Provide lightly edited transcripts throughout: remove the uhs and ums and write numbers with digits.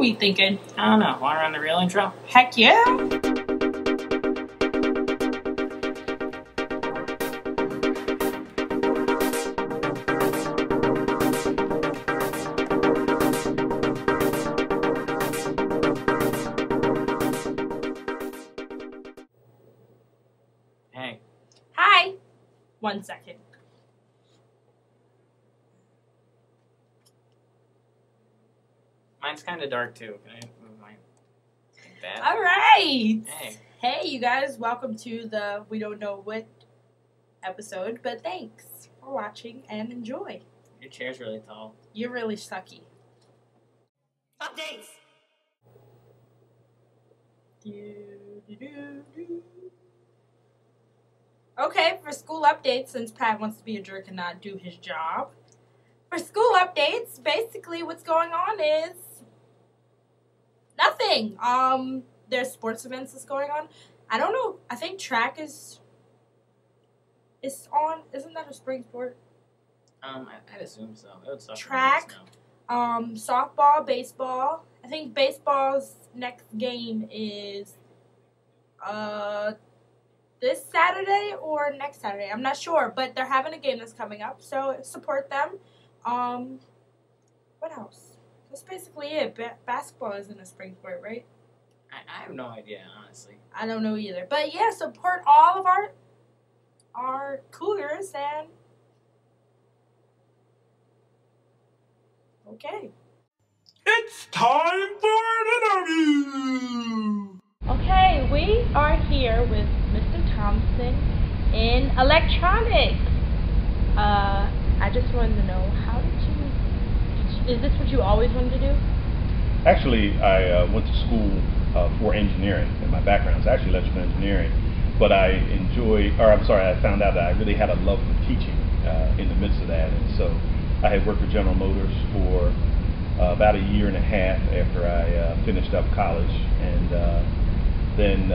we thinking? I don't know. Want to run the real intro? Heck yeah! Hey. Hi! 1 second. Mine's kind of dark too. Can I move mine like that? Alright! Hey. Hey, you guys, welcome to the We Don't Know What episode, but thanks for watching and enjoy. Your chair's really tall. You're really sucky. Updates! Okay, for school updates, since Pat wants to be a jerk and not do his job. For school updates, basically what's going on is nothing. There's sports events that's going on. I don't know. I think track is on. Isn't that a spring sport? I'd assume so. It would suck. Track, softball, baseball. I think baseball's next game is this Saturday or next Saturday. I'm not sure, but they're having a game that's coming up, so support them. What else? That's basically it. Basketball isn't a spring sport, right? I have no idea, honestly. I don't know either. But yeah, support all of our Cougars and okay. It's time for an interview! Okay, we are here with Mr. Thompson in electronics. I just wanted to know, how did you, is this what you always wanted to do? Actually, I went to school for engineering, and my background is actually electrical engineering. But I found out that I really had a love for teaching in the midst of that. And so I had worked with General Motors for about a year and a half after I finished up college. And then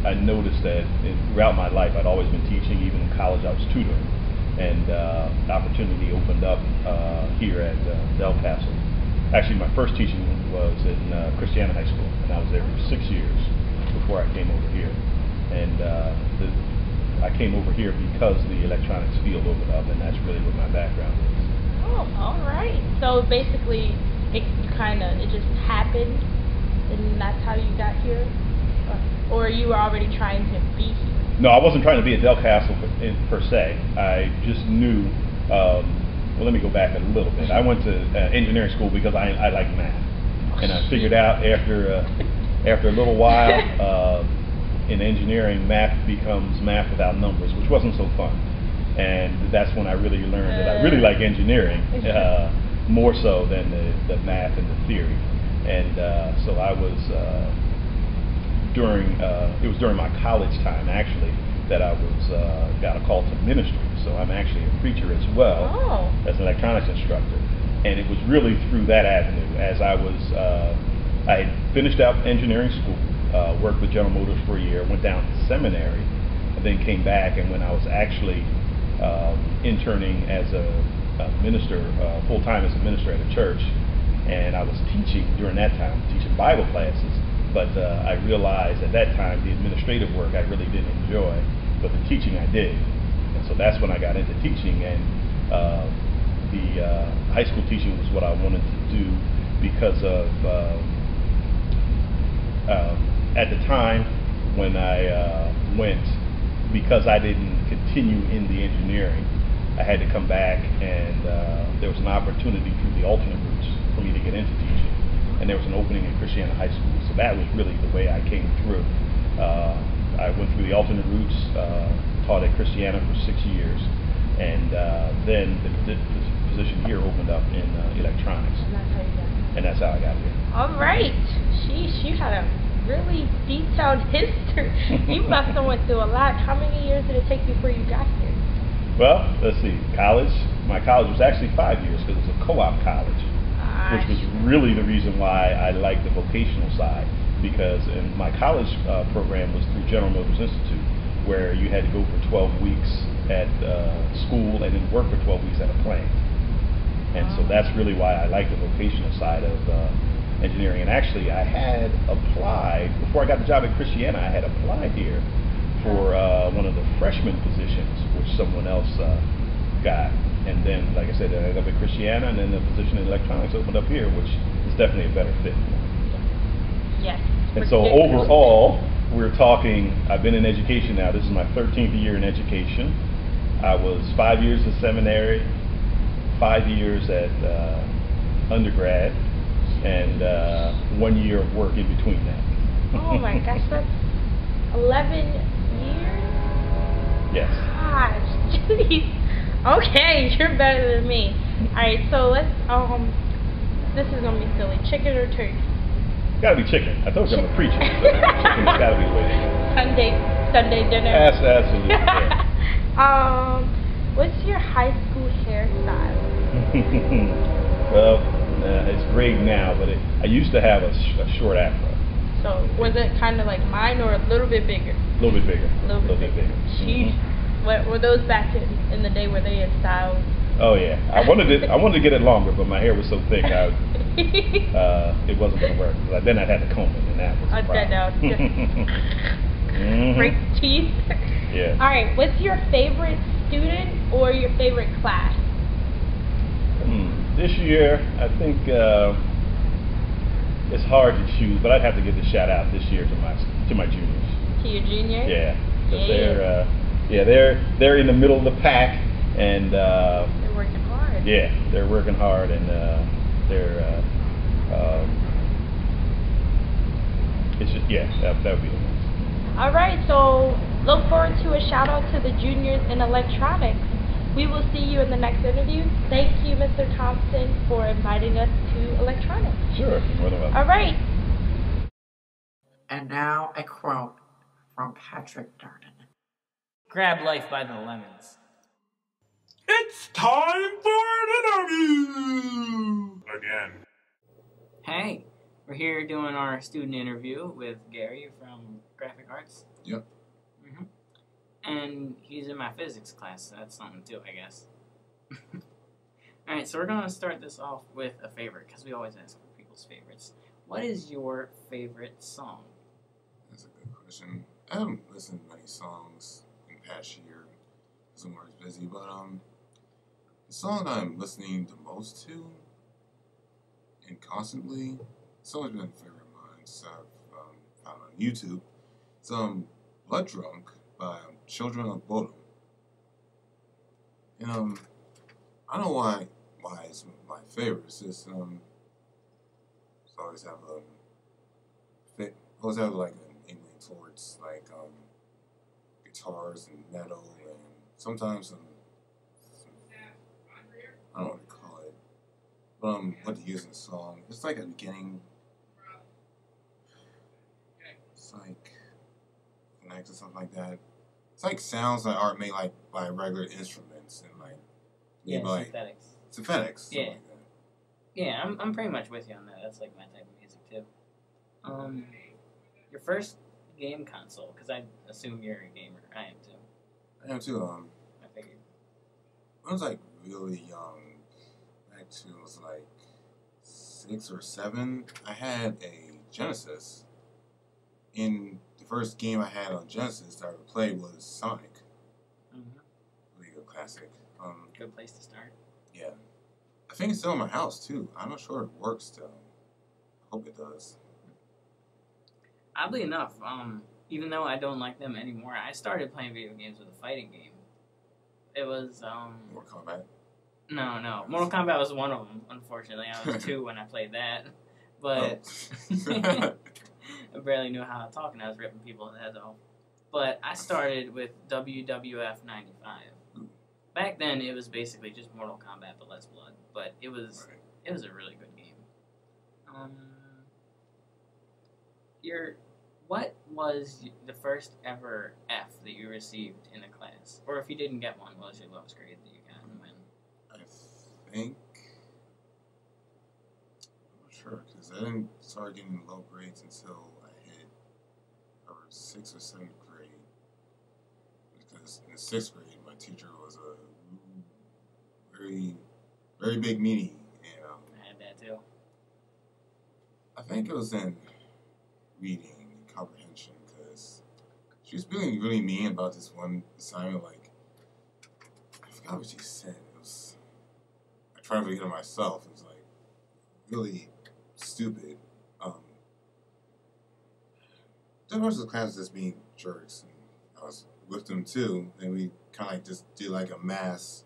I noticed that throughout my life I'd always been teaching. Even in college I was tutoring. And the opportunity opened up here at Del Castle. Actually, my first teaching was in Christiana High School, and I was there for 6 years before I came over here. And I came over here because the electronics field opened up, and that's really what my background is. Oh, all right. So basically, it just happened, and that's how you got here? Or you were already trying to be here? No, I wasn't trying to be at Del Castle per se. I just knew. Well, let me go back a little bit. I went to engineering school because I like math, and I figured out after a little while in engineering, math becomes math without numbers, which wasn't so fun. And that's when I really learned that I really like engineering more so than the math and the theory. And so I was it was during my college time actually that I got a call to ministry. So I'm actually a preacher as well as an electronics instructor. And it was really through that avenue. As I had finished out engineering school, worked with General Motors for a year, went down to seminary, and then came back. And when I was actually interning as a minister, full-time as a minister at a church, and I was teaching during that time, teaching Bible classes. But I realized at that time the administrative work I really didn't enjoy, but the teaching I did. And so that's when I got into teaching, and the high school teaching was what I wanted to do because of, at the time when I went, because I didn't continue in the engineering, I had to come back, and there was an opportunity through the alternate routes for me to get into teaching. And there was an opening in Christiana High School, so that was really the way I came through. I went through the alternate routes, taught at Christiana for 6 years, and then the position here opened up in electronics. And that's how you got here. And that's how I got here. All right. Sheesh, you had a really detailed history. You must have went through a lot. How many years did it take before you got here? Well, let's see. College. My college was actually 5 years because it was a co-op college, which was really the reason why I liked the vocational side, because my college program was through General Motors Institute, where you had to go for 12 weeks at school and then work for 12 weeks at a plant. And so that's really why I like the vocational side of engineering. And actually, I had applied before I got the job at Christiana. I had applied here for one of the freshman positions, which someone else got. And then, like I said, I ended up at Christiana, and then the position in electronics opened up here, which is definitely a better fit. Yes. And so overall, we're talking, I've been in education now. This is my 13th year in education. I was 5 years in seminary, 5 years at undergrad, and 1 year of work in between that. Oh my gosh, that's 11 years? Yes. Gosh, jeez. Okay, you're better than me. Alright, so let's, this is gonna be silly. Chicken or turkey? Gotta be chicken. I told you I'm a preacher, so chicken's gotta be the way to go. Sunday dinner. Absolutely. Yeah. What's your high school hairstyle? Well, it's great now, but I used to have a short afro. So, was it kind of like mine or a little bit bigger? A little bit bigger. A little bit bigger. Mm-hmm. What were those back in the day? Were they in style? Oh yeah, I wanted to get it longer, but my hair was so thick, it wasn't gonna work. Then I'd have to comb it, and that was a problem. Break teeth. Yeah. All right. What's your favorite student or your favorite class? This year, I think it's hard to choose, but I'd have to give the shout out this year to my juniors. To your juniors? Yeah, because they're in the middle of the pack, and they're working hard. Yeah, they're working hard, and it's just that would be the one. All right, so look forward to a shout out to the juniors in electronics. We will see you in the next interview. Thank you, Mr. Thompson, for inviting us to electronics. Sure, more than welcome. All right. And now a quote from Patrick Darden. Grab life by the lemons. It's time for an interview! Again. Hey, we're here doing our student interview with Gary from Graphic Arts. Yep. And he's in my physics class, so that's something too, I guess. Alright, so we're going to start this off with a favorite, because we always ask for people's favorites. What is your favorite song? That's a good question. I haven't listened to many songs in the past year, because I'm always busy, but the song I'm listening the most to, and constantly, it's always been a favorite of mine, so I've found on YouTube. It's Blood Drunk by Children of Bodom. And I don't know why it's my favorite. It's just always have like an inkling towards like guitars and metal, and sometimes some I don't know what to call it, but what to use in the song. It's like a beginning. It's like connect or something like that. It's like sounds that aren't made like by regular instruments and like Yeah, like synthetics. Synthetics. Yeah. Like that. Yeah, I'm pretty much with you on that. That's like my type of music too. Your first game console, because I assume you're a gamer. I am too. I am too. I figured. I was like really young. Back to I was like 6 or 7. I had a Genesis. In the first game I had on Genesis that I would play was Sonic. Really good classic. Good place to start. Yeah. I think it's still in my house too. I'm not sure if it works still. I hope it does. Oddly enough, even though I don't like them anymore, I started playing video games with a fighting game. It was Mortal Kombat. No. Mortal Kombat was one of them. Unfortunately, I was 2 when I played that, but I barely knew how to talk, and I was ripping people's heads off. But I started with WWF 95. Back then, it was basically just Mortal Kombat but less blood. But it was a really good game. What was the first ever F that you received in a class? Or if you didn't get one, what was your lowest grade that you got and when? I think... I'm not sure, because I didn't start getting low grades until I hit 6th or 7th grade. Because in the 6th grade, my teacher was a very, very big meanie. And I had that too. I think it was in reading and comprehension because she was being really mean about this one assignment. Like, I forgot what she said. It was, I tried to forget it myself. It was like really stupid. The rest of the class was just being jerks, and I was with them too. And we kind of like just did like a mass.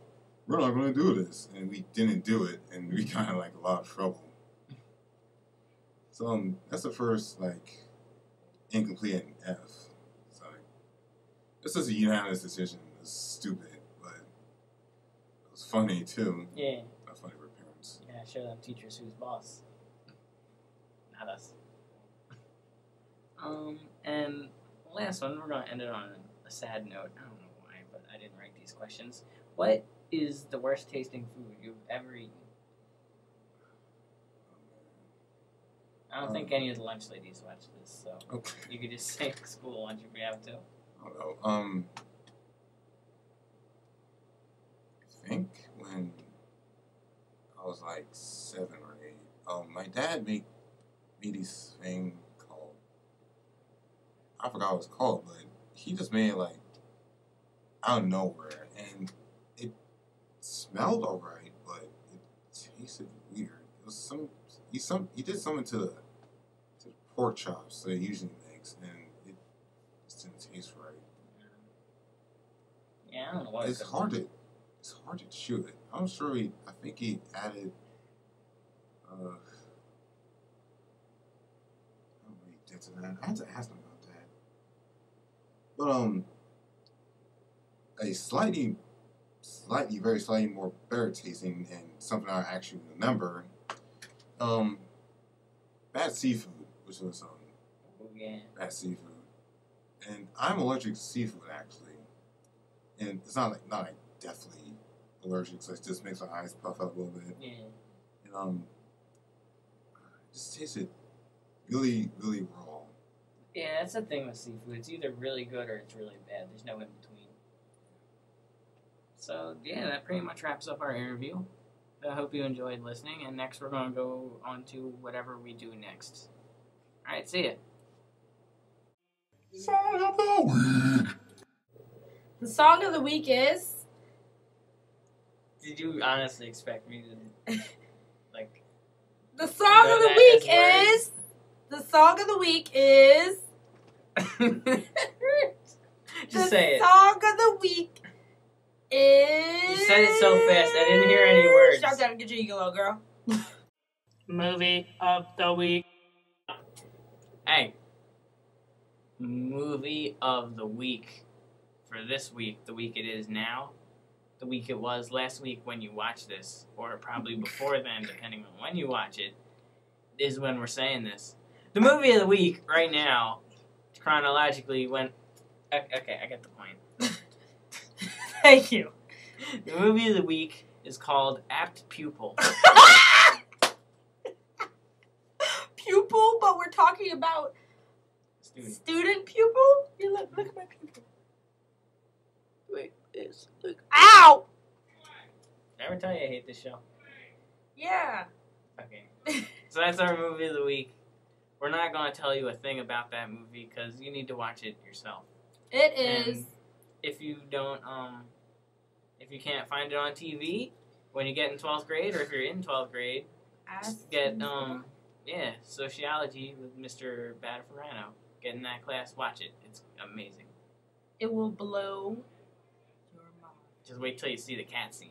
We're not going to do this, and we didn't do it, and we kind of like a lot of trouble. So that's the first like incomplete and F. So this is a unanimous decision. It's stupid, but it was funny too. Yeah. Not funny for parents. Yeah, show them teachers who's boss. Not us. And last one, we're gonna end it on a sad note. I don't know why, but I didn't write these questions. What is the worst tasting food you've ever eaten? I don't think any of the lunch ladies watch this, so Okay. you could just say school lunch if you have to. I don't know. I think when I was like 7 or 8, my dad made this thing called, I forgot what it's called, but he just made it like out of nowhere, and it smelled alright, but it tasted weird. It was he did something to the pork chops that he usually makes, and it just didn't taste right. Yeah, I don't know what It's hard to chew it. I'm sure I think he added I don't know what he did to that. I had to ask him about that. But very slightly more better tasting and something I actually remember. Bad seafood, which was Oh, yeah. bad seafood, and I'm allergic to seafood actually, and it's not like deathly allergic, so it just makes my eyes puff up a little bit. Yeah. And it just tasted really, really raw. Yeah, that's the thing with seafood. It's either really good or it's really bad. There's no in between. So, yeah, that pretty much wraps up our interview. I hope you enjoyed listening, and next we're going to go on to whatever we do next. Alright, see ya. Song of the week. The song of the week is... Did you honestly expect me to, like... The song know of the that week as is... The song of the week is... Just say it. The song of the week is... You said it so fast, I didn't hear any words. Shout down, get your ego low, girl. Movie of the week. Hey. Movie of the week. For this week, the week it is now, the week it was last week when you watch this, or probably before then, depending on when you watch it, is when we're saying this. The movie of the week, right now, chronologically, went... Okay, I get the point. Thank you. The movie of the week is called Apt Pupil. Pupil, but we're talking about student pupil? You look at my pupil. Wait, look. Ow! Did I ever tell you I hate this show? Yeah. Okay. So that's our movie of the week. We're not going to tell you a thing about that movie because you need to watch it yourself. It is. And if you don't, if you can't find it on TV when you get in 12th grade, or if you're in 12th grade, get, sociology with Mr. Badafarano. Get in that class, watch it. It's amazing. It will blow your mind. Just wait till you see the cat scene.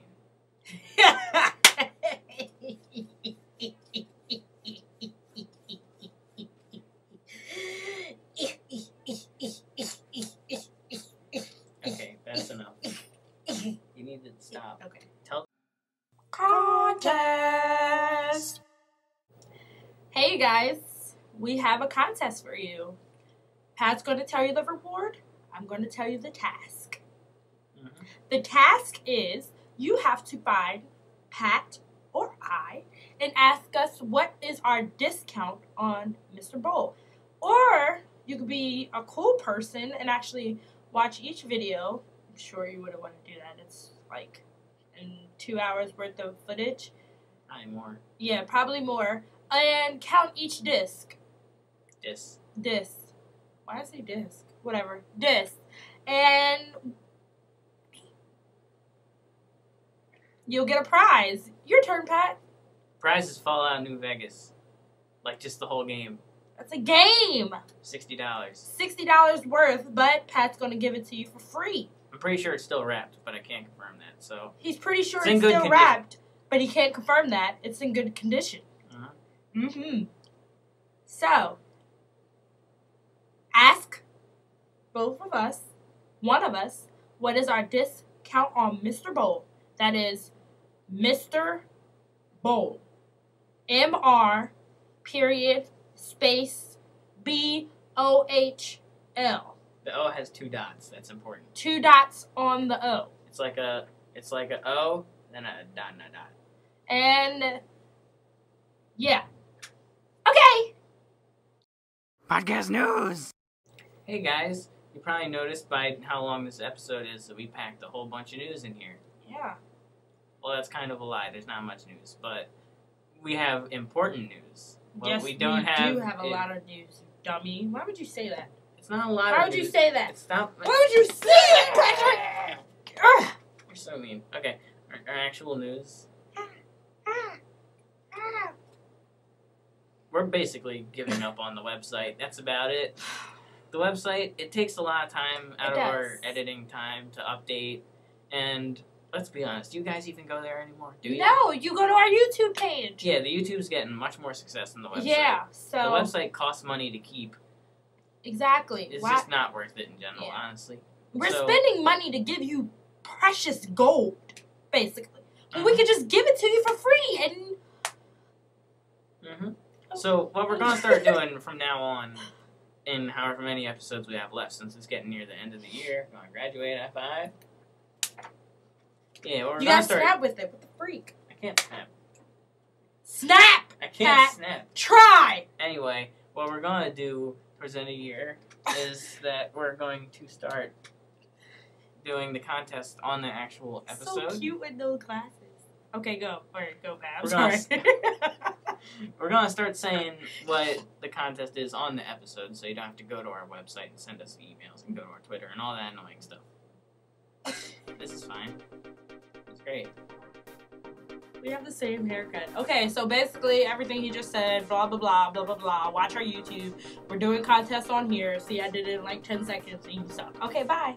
Okay, that's enough. You need to stop. Okay. Tell. Contest! Hey, you guys. We have a contest for you. Pat's going to tell you the reward. I'm going to tell you the task. Mm-hmm. The task is you have to find Pat or I and ask us what is our discount on Mr. Bowl. Or you could be a cool person and actually watch each video. I'm sure you wouldn't want to do that. It's like in 2 hours worth of footage. Probably more. Yeah, probably more. and count each disc. Disc. Why did I say disc? Whatever. Disc. And you'll get a prize. Your turn, Pat. Prize is Fallout New Vegas. Like, just the whole game. That's a game. $60. $60 worth, but Pat's going to give it to you for free. I'm pretty sure it's still wrapped, but I can't confirm that, so... He's pretty sure It's in it's good still condition. wrapped, but he can't confirm that. It's in good condition. Uh-huh. So, ask both of us, one of us, what is our discount on Mr. Bowl? That is Mr. Bowl. M-R period space B-O-H-L. The O has 2 dots. That's important. 2 dots on the O. It's like a O, then a dot and a dot. And, yeah. Okay. Podcast news. Hey guys, you probably noticed by how long this episode is that we packed a whole bunch of news in here. Yeah. Well, that's kind of a lie. There's not much news, but we have important news. What Yes, we we don't have, do have a lot of news, you dummy. Why would you say that? It's not a lot Why of would news. you say that? It's not. Why would you say that, Patrick? Ugh. You're so mean. Okay, our actual news. We're basically giving up on the website. That's about it. The website, it takes a lot of time out of our editing time to update. And let's be honest, do you guys even go there anymore? Do you? No, you go to our YouTube page. Yeah, the YouTube's getting much more success than the website. Yeah, so. The website costs money to keep. Exactly. It's Why- just not worth it in general, Yeah. honestly. We're So- spending money to give you precious gold, basically. But we could just give it to you for free and. So what we're gonna start doing from now on, in however many episodes we have left, since it's getting near the end of the year, I'm gonna graduate at 5. Yeah, what we're You gonna gotta start. snap with it. What the freak? I can't snap. Snap! I can't Pat. snap. Try! Anyway, what we're gonna do towards the end of the year is that we're going to start doing the contest on the actual episode. So cute with those glasses. Okay, go. Alright, go, Pat. I'm We're gonna sorry. We're gonna start saying what the contest is on the episode, so you don't have to go to our website and send us emails and go to our Twitter and all that annoying stuff. This is fine. It's great. We have the same haircut. Okay, so basically everything he just said, blah, blah, blah, blah, blah, blah. Watch our YouTube. We're doing contests on here. See, I did it in like 10 seconds and you suck. Okay, bye.